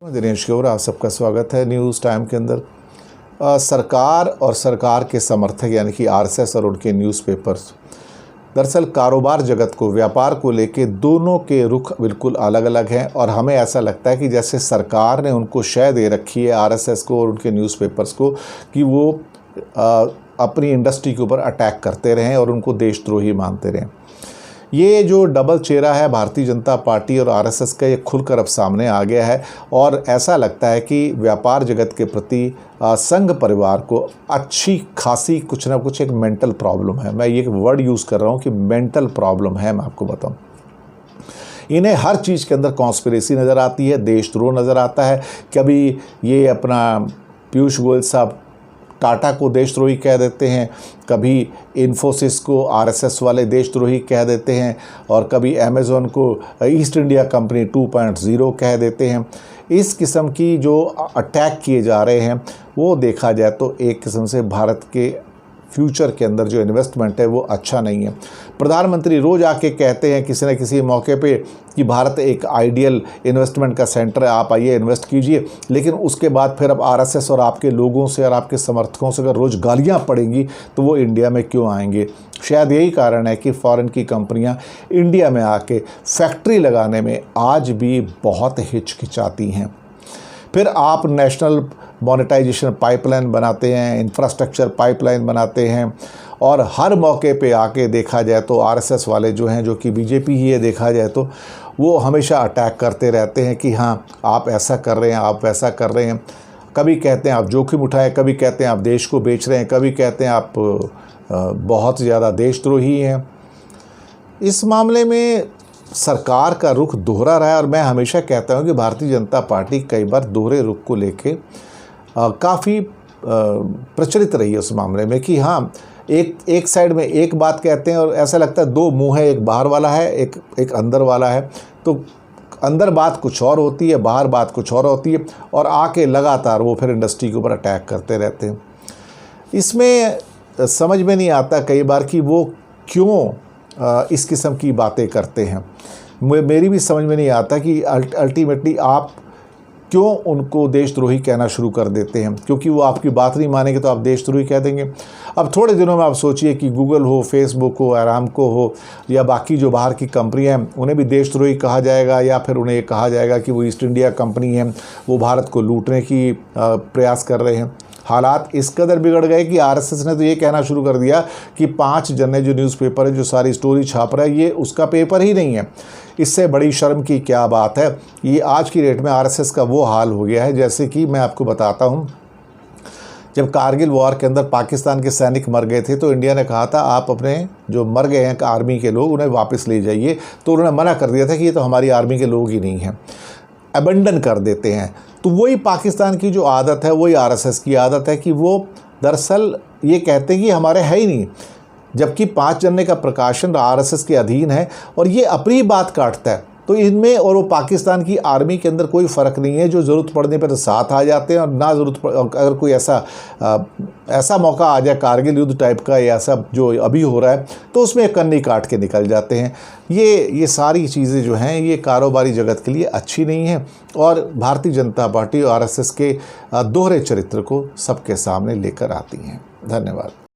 दिनेश गौर, आप सबका स्वागत है न्यूज़ टाइम के अंदर। सरकार और सरकार के समर्थक यानी कि आरएसएस और उनके न्यूज़पेपर्स दरअसल कारोबार जगत को, व्यापार को लेके दोनों के रुख बिल्कुल अलग अलग हैं और हमें ऐसा लगता है कि जैसे सरकार ने उनको शय दे रखी है आरएसएस को और उनके न्यूज़पेपर्स को कि वो अपनी इंडस्ट्री के ऊपर अटैक करते रहें और उनको देशद्रोही मानते रहें। ये जो डबल चेहरा है भारतीय जनता पार्टी और आरएसएस का, ये खुलकर अब सामने आ गया है और ऐसा लगता है कि व्यापार जगत के प्रति संघ परिवार को अच्छी खासी कुछ ना कुछ एक मेंटल प्रॉब्लम है। मैं ये वर्ड यूज़ कर रहा हूँ कि मेंटल प्रॉब्लम है। मैं आपको बताऊँ, इन्हें हर चीज़ के अंदर कॉन्स्पिरेसी नज़र आती है, देशद्रोह नज़र आता है। कभी ये अपना पीयूष गोयल साहब टाटा को देशद्रोही कह देते हैं, कभी इन्फोसिस को आरएसएस वाले देशद्रोही कह देते हैं और कभी अमेज़न को ईस्ट इंडिया कंपनी 2.0 कह देते हैं। इस किस्म की जो अटैक किए जा रहे हैं वो देखा जाए तो एक किस्म से भारत के फ्यूचर के अंदर जो इन्वेस्टमेंट है वो अच्छा नहीं है। प्रधानमंत्री रोज़ आके कहते हैं किसी न किसी मौके पे कि भारत एक आइडियल इन्वेस्टमेंट का सेंटर है, आप आइए इन्वेस्ट कीजिए, लेकिन उसके बाद फिर अब आरएसएस और आपके लोगों से और आपके समर्थकों से अगर रोज़ गालियाँ पड़ेंगी तो वो इंडिया में क्यों आएंगे। शायद यही कारण है कि फ़ॉरेन की कंपनियाँ इंडिया में आके फैक्ट्री लगाने में आज भी बहुत हिचकिचाती हैं। फिर आप नेशनल मोनेटाइजेशन पाइपलाइन बनाते हैं, इंफ्रास्ट्रक्चर पाइपलाइन बनाते हैं और हर मौके पे आके देखा जाए तो आरएसएस वाले जो हैं, जो कि बीजेपी ही है देखा जाए तो, वो हमेशा अटैक करते रहते हैं कि हाँ आप ऐसा कर रहे हैं, आप वैसा कर रहे हैं। कभी कहते हैं आप जोखिम उठाएं, कभी कहते हैं आप देश को बेच रहे हैं, कभी कहते हैं आप बहुत ज़्यादा देशद्रोही हैं। इस मामले में सरकार का रुख दोहरा रहा है और मैं हमेशा कहता हूँ कि भारतीय जनता पार्टी कई बार दोहरे रुख को लेके काफ़ी प्रचलित रही है उस मामले में कि हाँ एक साइड में एक बात कहते हैं और ऐसा लगता है दो मुंह है, एक बाहर वाला है, एक अंदर वाला है। तो अंदर बात कुछ और होती है, बाहर बात कुछ और होती है और आके लगातार वो फिर इंडस्ट्री के ऊपर अटैक करते रहते हैं। इसमें समझ में नहीं आता कई बार कि वो क्यों इस किस्म की बातें करते हैं। मेरी भी समझ में नहीं आता कि अल्टीमेटली आप क्यों उनको देशद्रोही कहना शुरू कर देते हैं, क्योंकि वो आपकी बात नहीं मानेंगे तो आप देशद्रोही कह देंगे। अब थोड़े दिनों में आप सोचिए कि गूगल हो, फेसबुक हो, आरामको हो या बाकी जो बाहर की कंपनियां हैं उन्हें भी देशद्रोही कहा जाएगा या फिर उन्हें कहा जाएगा कि वो ईस्ट इंडिया कंपनी है, वो भारत को लूटने की प्रयास कर रहे हैं। हालात इस कदर बिगड़ गए कि आरएसएस ने तो ये कहना शुरू कर दिया कि 5 जन जो न्यूज़पेपर है, जो सारी स्टोरी छाप रहा है, ये उसका पेपर ही नहीं है। इससे बड़ी शर्म की क्या बात है। ये आज की डेट में आरएसएस का वो हाल हो गया है जैसे कि मैं आपको बताता हूँ, जब कारगिल वॉर के अंदर पाकिस्तान के सैनिक मर गए थे तो इंडिया ने कहा था आप अपने जो मर गए हैं आर्मी के लोग उन्हें वापस ले जाइए, तो उन्होंने मना कर दिया था कि ये तो हमारी आर्मी के लोग ही नहीं हैं, अबेंडन कर देते हैं। तो वही पाकिस्तान की जो आदत है, वही आरएसएस की आदत है कि वो दरअसल ये कहते हैं कि हमारे है ही नहीं, जबकि 5 जन का प्रकाशन आरएसएस के अधीन है और ये अपनी बात काटता है। तो इनमें और वो पाकिस्तान की आर्मी के अंदर कोई फ़र्क नहीं है, जो ज़रूरत पड़ने पर साथ आ जाते हैं और ना ज़रूरत अगर कोई ऐसा मौका आ जाए कारगिल युद्ध टाइप का या ऐसा जो अभी हो रहा है तो उसमें कन्नी काट के निकल जाते हैं। ये सारी चीज़ें जो हैं ये कारोबारी जगत के लिए अच्छी नहीं हैं और भारतीय जनता पार्टी और आरएसएस के दोहरे चरित्र को सबके सामने लेकर आती हैं। धन्यवाद।